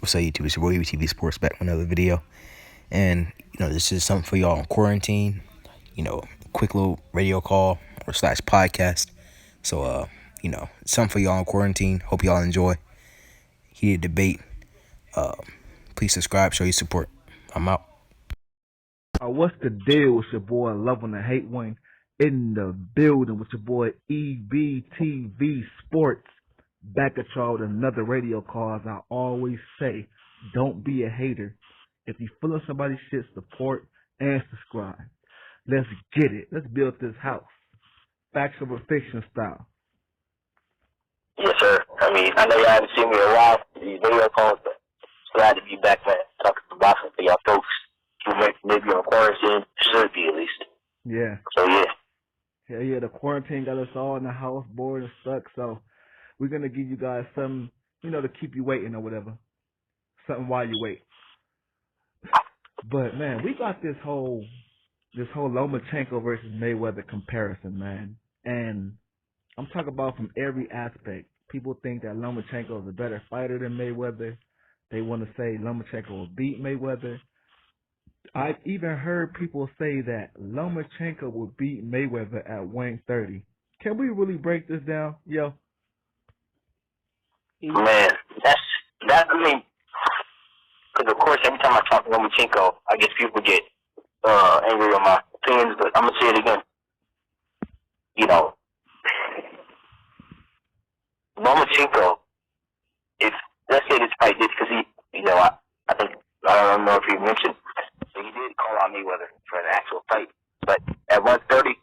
What's up, YouTube? It's your boy TV Sports back with another video. And, this is something for y'all in quarantine. Quick little radio call or slash podcast. So, something for y'all in quarantine. Hope y'all enjoy. Heated debate. Please subscribe, show your support. I'm out. What's the deal with your boy LOVE1ORHATE1 in the building with your boy EBTV Sports? Back at y'all with another radio call. As I always say, don't be a hater. If you feeling somebody's shit, support and subscribe. Let's get it. Let's build this house. Facts over fiction style. Yes, sir. I know y'all haven't seen me in a while for these video calls, but glad to be back, man, talking some boxing for y'all folks who maybe on quarantine, should be at least. Yeah. So, yeah. Hell yeah, the quarantine got us all in the house, bored and stuck, so we're going to give you guys something, to keep you waiting or whatever. Something while you wait. But, man, we got this whole Lomachenko versus Mayweather comparison, man. And I'm talking about from every aspect. People think that Lomachenko is a better fighter than Mayweather. They want to say Lomachenko will beat Mayweather. I've even heard people say that Lomachenko will beat Mayweather at 130. Can we really break this down, yo? Man, because of course, every time I talk to Lomachenko, I guess people get angry on my opinions, but I'm going to say it again. Lomachenko, if, let's say this fight did, because I don't know if you mentioned, but he did call out Mayweather for an actual fight, but at 130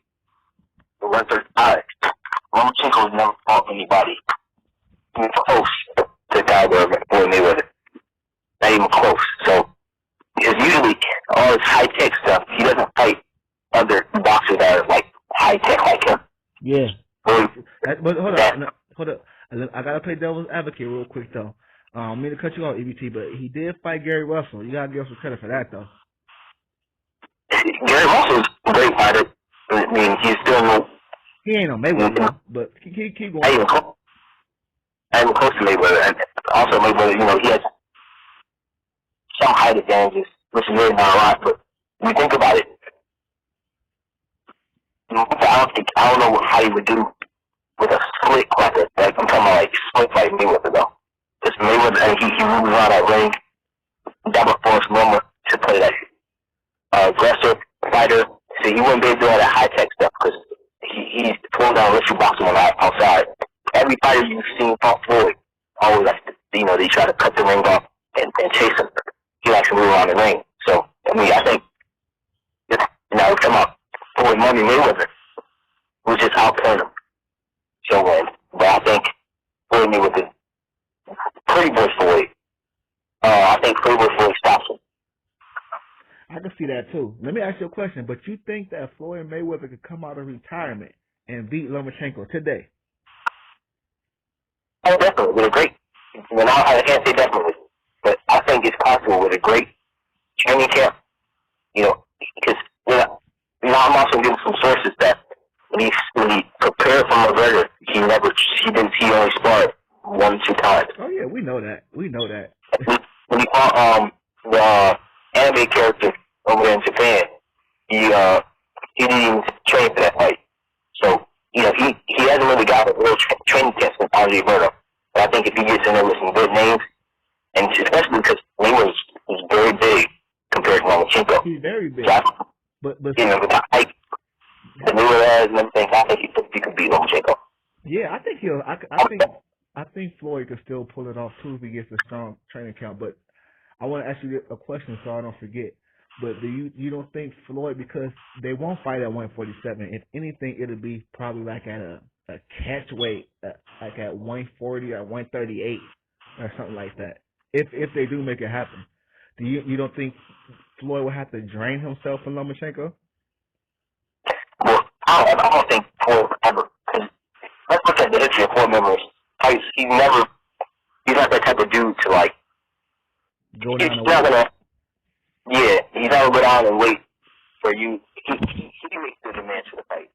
or 135, Lomachenko's never fought anybody even close to the caliber of Mayweather. Not even close. So, because usually all this high-tech stuff, he doesn't fight other boxers that are like high-tech like him. Yeah. But hold up. I gotta play devil's advocate real quick though. I don't mean to cut you off, EBT, but he did fight Gary Russell. You gotta give him some credit for that though. Gary Russell's a great fighter. He's still no. He ain't no Mayweather, but keep going. Not even close to Mayweather. And also Mayweather, he has some height advantages, which is really not a lot. But when you think about it, I don't know how he would do with a split like I'm talking about like split fight Mayweather though. Because Mayweather, and he moves around that ring. That would force Loma to play that aggressive fighter. So he wouldn't be able to do all that high tech stuff because he's pulling down Richard boxing on the outside. Every fighter you've seen fought Floyd always likes to, they try to cut the ring off and chase him. He likes to move around the ring. So I think we're talking about Floyd Money Mayweather, who's just outplaying him. So but I think Floyd Mayweather pretty much Floyd. I think pretty much Floyd stops him. I can see that too. Let me ask you a question. But you think that Floyd Mayweather could come out of retirement and beat Lomachenko today? Oh, definitely. With a great, I can't say definitely, but I think it's possible with a great training camp. Because I'm also getting some sources that when he prepared for McGregor, he only sparred 1-2 times. Oh yeah, we know that. When he fought the anime character over there in Japan, he didn't even train for that fight. So he hasn't really got a real training camp since Andre Berto. But I think if he gets in there with some good names, and especially because Mayweather is very big compared to Lomachenko. He's very big. So but with the height that Mayweather has and everything, I think he could beat Lomachenko. Yeah, I think Floyd could still pull it off too if he gets a strong training camp. But I want to ask you a question so I don't forget. But you don't think Floyd, because they won't fight at 147. If anything, it'll be probably like at a catch weight, like at 140 or 138 or something like that. If they do make it happen, you don't think Floyd will have to drain himself from Lomachenko? Well, I don't think Floyd would ever. Let's look at the history of Floyd Mayweather. He's not that type of dude to like. Go down he's not gonna. Yeah, he's not gonna go down and wait for you. He makes the demands for the fight.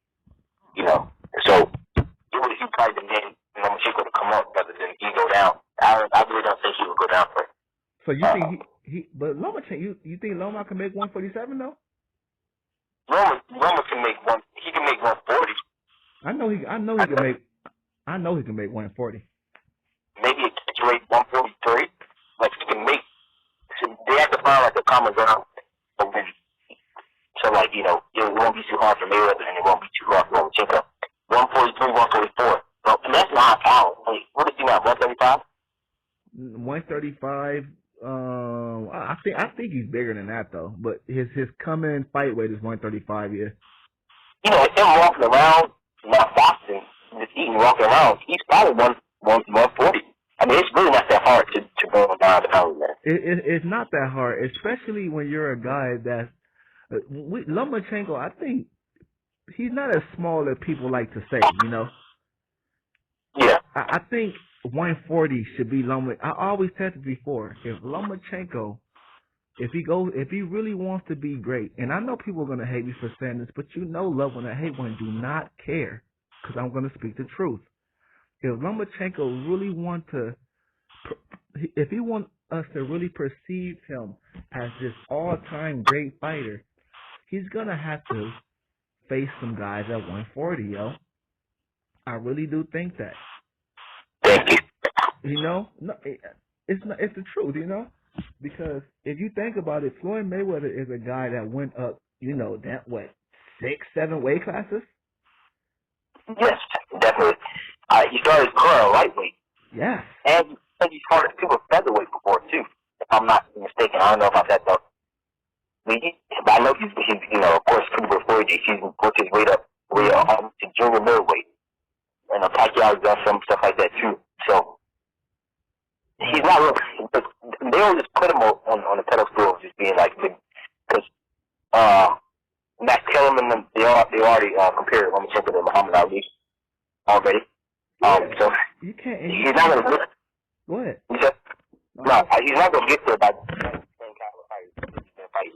So he probably demand Lomachenko to come up rather than he go down. I really don't think he would go down for it. So you think but you think Loma can make 147 though? Loma can make one. He can make 140. I know he can make 140. Maybe exaggerate 143. Like he can make. So they have to find like a common ground. So like it won't be too hard for Mayweather and it won't be too hard for Lomachenko. 143, 144. Well, and that's not power. Wait, what is he now? 135. 135. I think he's bigger than that though. But his coming fight weight is 135. Yeah. Him walking around, not boxing, just eating, walking around. He's probably 140. I mean, it's really not that hard to bring him down to power, man. It's not that hard, especially when you're a guy that's Lomachenko. I think he's not as small as people like to say. Yeah. I think 140 should be Loma. I always said it before. If Lomachenko, if he really wants to be great, and I know people are gonna hate me for saying this, but love one and hate one do not care, because I'm gonna speak the truth. If Lomachenko really if he wants us to really perceive him as this all-time great fighter, he's gonna have to face some guys at 140, yo. I really do think that. Thank you. No, it's not. It's the truth, because if you think about it, Floyd Mayweather is a guy that went up, that 6, 7 weight classes. Yes, definitely. He started growing lightweight. Yes. And he started super featherweight before too, if I'm not mistaken. I don't know about that though. But I know he's of course, super Floyd. He's worked his way up to junior middleweight. And Pacquiao's done some stuff like that too. So he's not really. They don't just put him on the pedestal of just being like, because Max Kellerman, they already compared Lomachenko to Muhammad Ali already. So you can't. He's not gonna get. Go ahead. No, he's not gonna get there by the same kind of fight.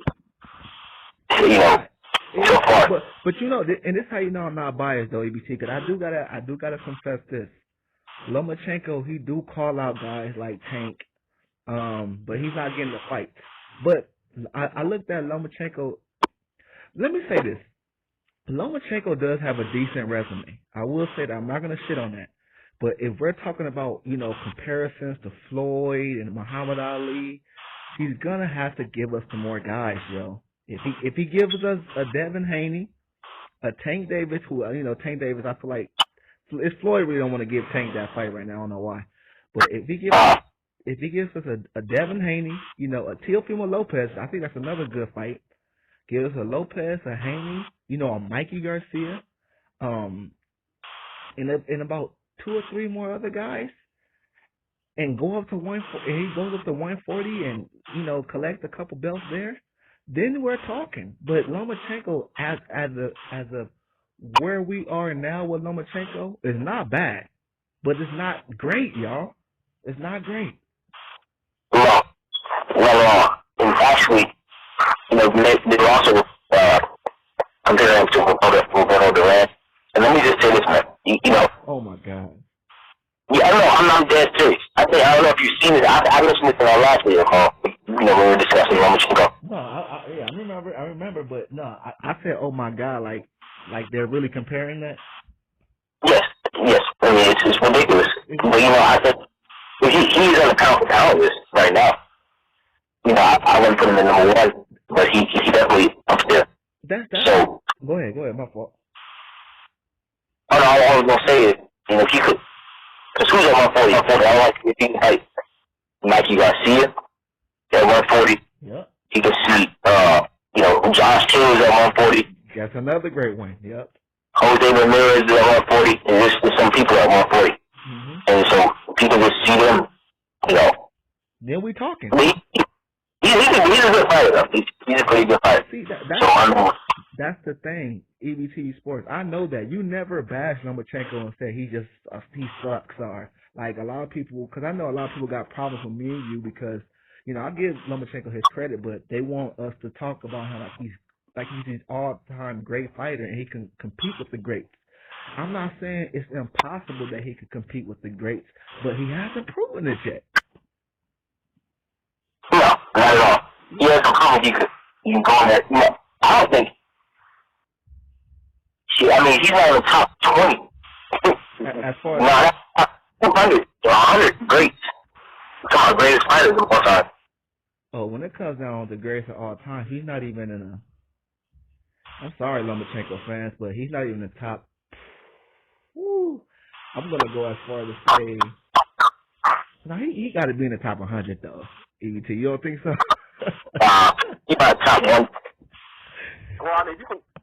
So far. But and this is how I'm not biased though, EBT, because I do gotta confess this. Lomachenko, he do call out guys like Tank, but he's not getting the fights. But I looked at Lomachenko. Let me say this. Lomachenko does have a decent resume. I will say that. I'm not going to shit on that. But if we're talking about, comparisons to Floyd and Muhammad Ali, he's going to have to give us some more guys, yo. If he gives us a Devin Haney, a Tank Davis, who, Tank Davis, I feel like Floyd really don't want to give Tank that fight right now. I don't know why. But if he gives us a Devin Haney, a Teofimo Lopez, I think that's another good fight. Give us a Lopez, a Haney, a Mikey Garcia, and about 2 or 3 more other guys, and go up to 140. And he goes up to 140, and collect a couple belts there. Then we're talking. But Lomachenko, as a where we are now with Lomachenko, is not bad, but it's not great, y'all. It's not great. No, and actually, they also compare him to Roberto Duran. And let me just say this, man. Oh my God. Yeah, I don't know. I'm dead serious. I don't know if you've seen it. I listened to it in our last video call. When we were discussing Lomachenko. No, I remember, but no, I said, oh my God, like they're really comparing that. Yes. I mean, it's ridiculous. But I think he's on the pound for pound list right now. I wouldn't put him in number 1, but he definitely up there. So go ahead, my fault. Oh no, all I was gonna say is, if he could, because who's at 140? I like if he can fight Mikey Garcia at 140. Yep. He can see, Josh King is at 140. That's another great one. Yep. Jose Ramirez is at 140, and there's some people at 140. Mm-hmm. And so people just see them, Then we talking. He's a good fighter, though. He's a pretty good fighter. See, that's the thing, EBT Sports. I know that you never bash Lomachenko and say he sucks, or like a lot of people, because I know a lot of people got problems with me and you because, I give Lomachenko his credit, but they want us to talk about him like he's this all-time great fighter and he can compete with the greats. I'm not saying it's impossible that he could compete with the greats, but he hasn't proven it yet. Not at all. He has some comments you can go in there. I don't think. I mean, he's not in the top 20. As far as that's top 200 or 100 greats. Some of the greatest fighters of all time. Oh, when it comes down to the greatest of all time, he's not even in a. I'm sorry, Lomachenko fans, but he's not even in the top. Woo, I'm gonna go as far as to say. No, he got to be in the top 100 though. EBT, you don't think so? He's not top 1. Well, I mean,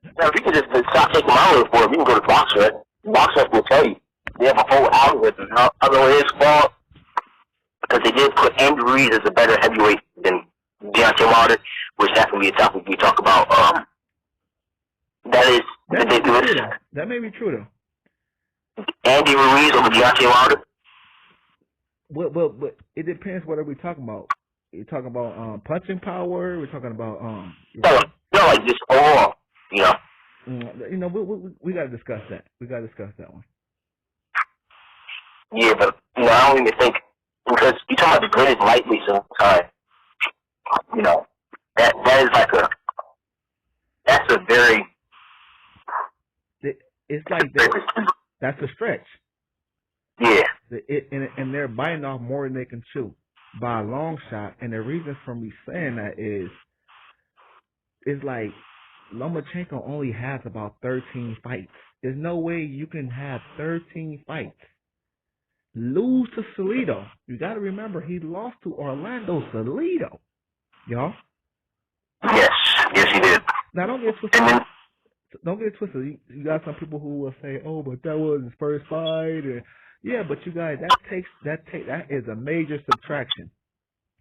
if you can just stop taking my word for it, you can go to Boxer. Boxer will tell you. They have a whole algorithm. I know it is fault because they did put Andy Ruiz as a better heavyweight than Deontay Wilder, which that can be a topic we talk about. That is ridiculous. That may be true though. Andy Ruiz over Deontay Wilder. Well, but it depends what are we talking about. You're talking about punching power. We're talking about No, like just overall. We got to discuss that. We got to discuss that one. Yeah, but I don't even think because you're talking about the greatest lightweights of all time. That is like that's a very. It's like that's a stretch. Yeah. And they're biting off more than they can chew by a long shot. And the reason for me saying that is like Lomachenko only has about 13 fights. There's no way you can have 13 fights. Lose to Salido. You got to remember he lost to Orlando Salido. Y'all? Yes, he did. Now don't get twisted. Don't get twisted. You got some people who will say, "Oh, but that was his first fight." And yeah, but you guys, that is a major subtraction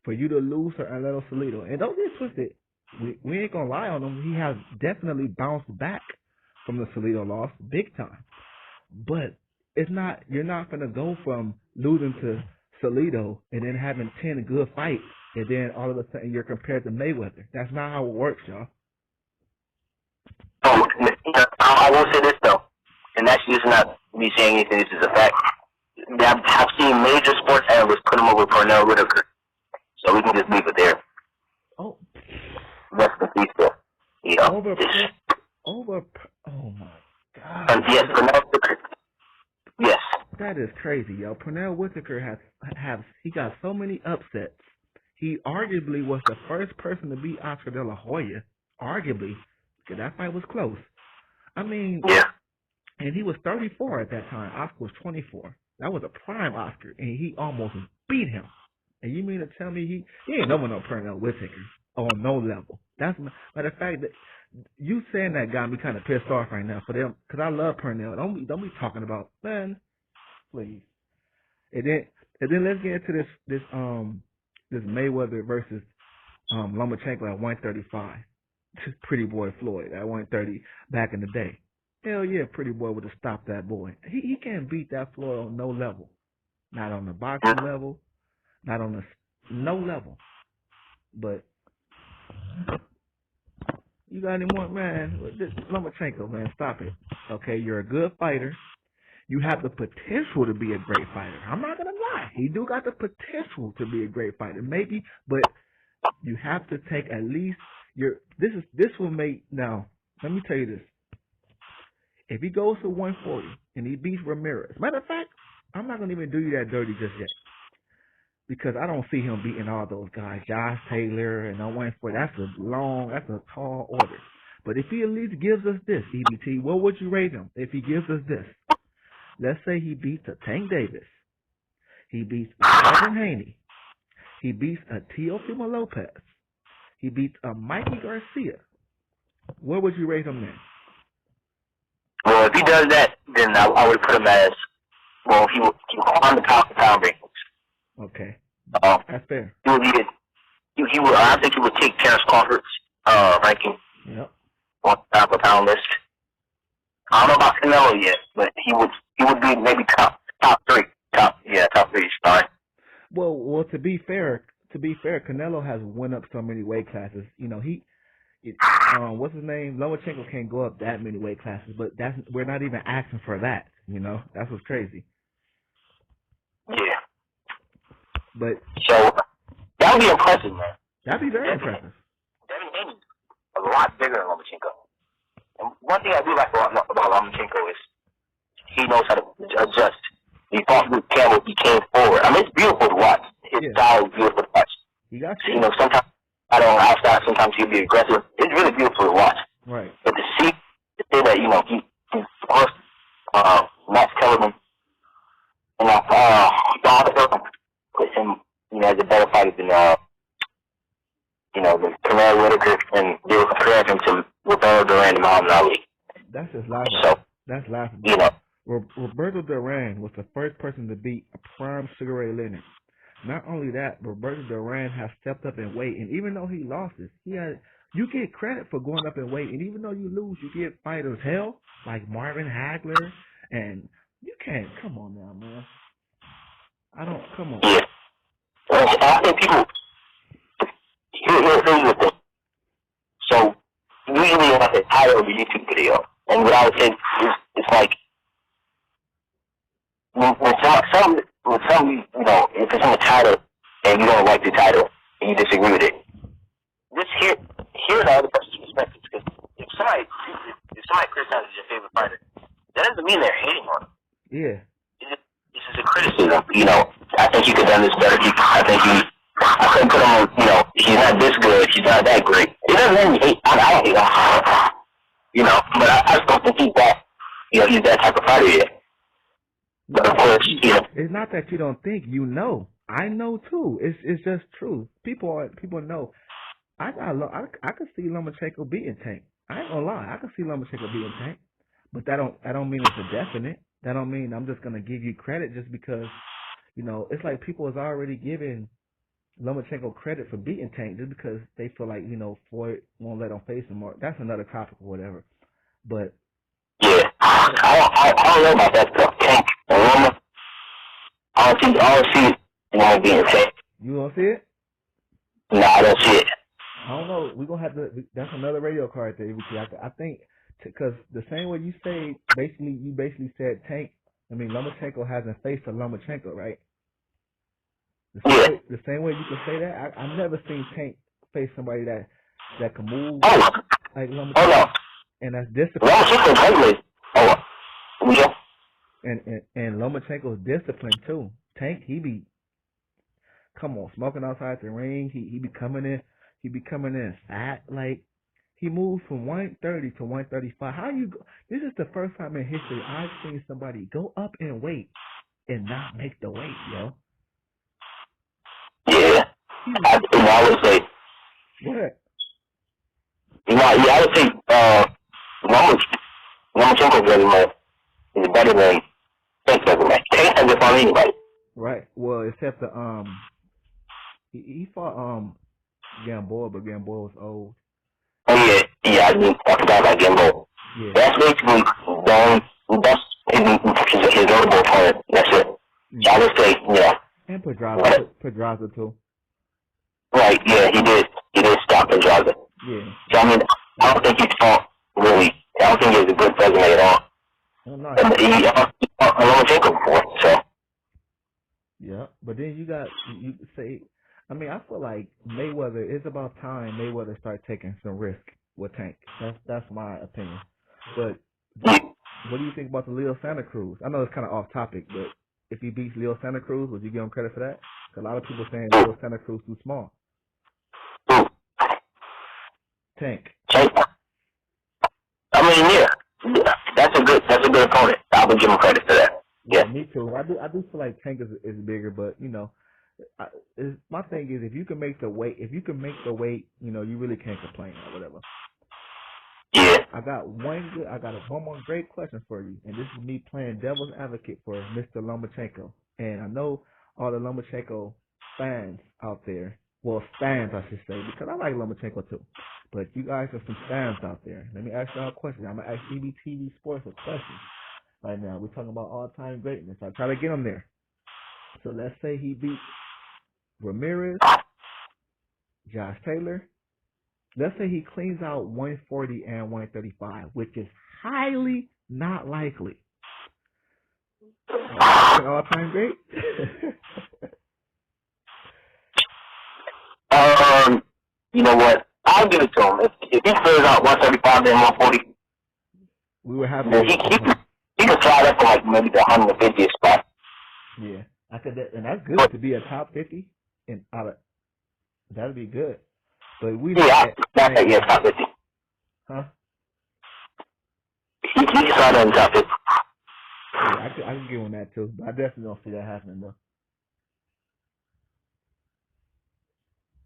for you to lose to Orlando Salido. And don't get twisted. We ain't gonna lie on him. He has definitely bounced back from the Salido loss, big time. But it's not. You're not gonna go from losing to Salido and then having 10 good fights, and then all of a sudden you're compared to Mayweather. That's not how it works, y'all. I will say this though, and that's just not me saying anything. This is a fact. I've seen major sports analysts put him over Pernell Whitaker, so we can just leave it there. Oh, that's the piece there. Oh my God. Yes, Pernell Whitaker. Yes. That is crazy, yo. Pernell Whitaker he got so many upsets. He arguably was the first person to beat Oscar De La Hoya. Arguably. Because that fight was close. I mean, yeah. And he was 34 at that time. Oscar was 24. That was a prime Oscar, and he almost beat him. And you mean to tell me he ain't no Pernell Whitaker on no level? That's matter of fact that you saying that got me kind of pissed off right now for them because I love Pernell. Don't be talking about man, please. And then let's get into this Mayweather versus Lomachenko at 135. Pretty boy Floyd at 130 back in the day. Hell yeah, Pretty Boy would have stopped that boy. He can't beat that Floyd on no level. Not on the boxing level. Not on no level. But you got any more, man? Lomachenko, man, stop it. Okay, you're a good fighter. You have the potential to be a great fighter. I'm not gonna lie. He do got the potential to be a great fighter. Maybe, but you have to take at least this will make now, let me tell you this. If he goes to 140 and he beats Ramirez, matter of fact, I'm not gonna even do you that dirty just yet. Because I don't see him beating all those guys, Josh Taylor and 140. That's a tall order. But if he at least gives us this, EBT, what would you rate him if he gives us this? Let's say he beats a Tank Davis. He beats a Kevin Haney. He beats a Teofimo Lopez. He beats a Mikey Garcia. What would you rate him then? Well, if he does that, then I would put him as, well, he will on the top of the pound rankings. Okay. That's fair. He would, I think he would take Terrence Crawford's ranking on top of the pound list. I don't know about Canelo yet, but he would be maybe top three. Top three is fine. Well, to be fair, Canelo has went up so many weight classes. You know, what's his name? Lomachenko can't go up that many weight classes, but we're not even asking for that. You know, that's what's crazy. Yeah. But so that would be impressive, man. That'd be very impressive. Devin Haney's a lot bigger than Lomachenko. And one thing I do like about Lomachenko is he knows how to adjust. He fought with Campbell, he came forward. I mean, it's beautiful to watch. His style is beautiful to watch. Sometimes I don't know outside, sometimes he'll be aggressive. It's really beautiful to watch. Right. But to say that, he of course, Max Kellerman, Don put him, as a better fighter than, than Terrell Whitaker, and they were comparing him to Roberto Duran and Muhammad Ali. That's just laughable. So, that's laughable. Roberto Duran was the first person to beat a prime Sugar Ray Leonard. Not only that, Roberto Duran has stepped up in weight, and even though he lost it, you get credit for going up in weight, and even though you lose, you get fighters hell like Marvin Hagler, and you can't. Come on now, man. Come on. Yeah. I think people. Here's the thing. So usually when I say title of a YouTube video, and what I would say is it's like when some if it's in the title and you don't like the title and you disagree with it, just hear the other person's perspective. Because if somebody criticizes your favorite fighter, that doesn't mean they're hating on him. Yeah. This is a criticism. I think you could have done this better. I couldn't put him on, he's not this good, he's not that great. It doesn't mean you hate. I don't hate him. But I just don't think he's that type of fighter yet. But of course, it's not that you don't think. I know too. It's just true. People know. I could see Lomachenko beating Tank. I ain't gonna lie. I could see Lomachenko beating Tank, but that don't mean it's a definite. That don't mean I'm just gonna give you credit just because. It's like people is already giving Lomachenko credit for beating Tank just because they feel like Floyd won't let him face him. Or that's another topic or whatever. But yeah, I don't know about that stuff. Tank and Loma. I don't see Loma being Tank. You don't see it? No, I don't see it. I don't know. We're going to have to. That's another radio card there. I think, because the same way you say, you basically said Tank. I mean, Lomachenko hasn't faced a Lomachenko, right? The same way you can say that. I've never seen Tank face somebody that can move like Lomachenko. Oh, no. And that's discipline. Yeah. And Lomachenko's discipline too. Tank, he be smoking outside the ring. He be coming in fat. Like, he moved from 130 to 135. This is the first time in history I've seen somebody go up in weight and not make the weight, yo. Yeah. I would say. What? I would say Lomachenko's resume is better than Tank's resume. Tank hasn't fought anybody. Right. Well, except he fought Gamboa, but Gamboa was old. Oh yeah. I forgot about Gamboa. Yeah. That's basically that's his notable opponent. That's it. Mm-hmm. I would say, And Pedraza too. Right. Yeah, he did stop Pedraza. Yeah. So I don't think he fought really. I don't think he has a good resume at all. And he fought Lomachenko before, so. Yeah, but then you say, I feel like Mayweather, it's about time Mayweather start taking some risk with Tank. That's my opinion. But what do you think about the Leo Santa Cruz? I know it's kind of off topic, but if he beats Leo Santa Cruz, would you give him credit for that? Because a lot of people saying Leo Santa Cruz too small. Tank. Yeah. That's a good opponent. I would give him credit for that. Yeah. Me too. I do feel like Tank is bigger, but my thing is if you can make the weight, you really can't complain or whatever. Yeah. I got one more great question for you, and this is me playing devil's advocate for Mr. Lomachenko. And I know all the Lomachenko fans out there, well, fans I should say, because I like Lomachenko too. But you guys are some fans out there. Let me ask y'all a question. I'm gonna ask EBTV Sports a question right now. We're talking about all-time greatness. I try to get him there. So let's say he beats Ramirez, Josh Taylor. Let's say he cleans out 140 and 135, which is highly not likely. All-time great? you know what? I'll give it to him. If he fills out 135 and 140, we were happy. then he could slide up to like maybe the 150th spot. Yeah, I could, and that's good to be a top 50, and that'd be good. But we top 50. Huh? He can slide in the top 50. Yeah, I can give him that too. But I definitely don't see that happening though.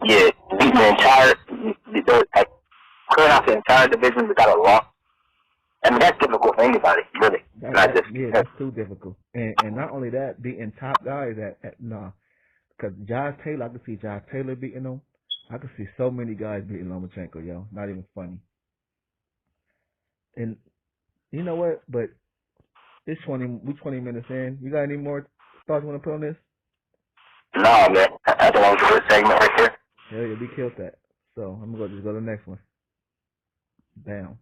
Yeah, beating the entire, clearing out the entire division without a loss. I mean, that's difficult for anybody, really. That's too difficult. And not only that, beating top guys because Josh Taylor, I can see Josh Taylor beating him. I can see so many guys beating Lomachenko, yo. Not even funny. And you know what? But we 20 minutes in. You got any more thoughts you want to put on this? No, man. I think I'm going to segment right here. Yeah, we killed that. So I'm gonna just go to the next one. Bam.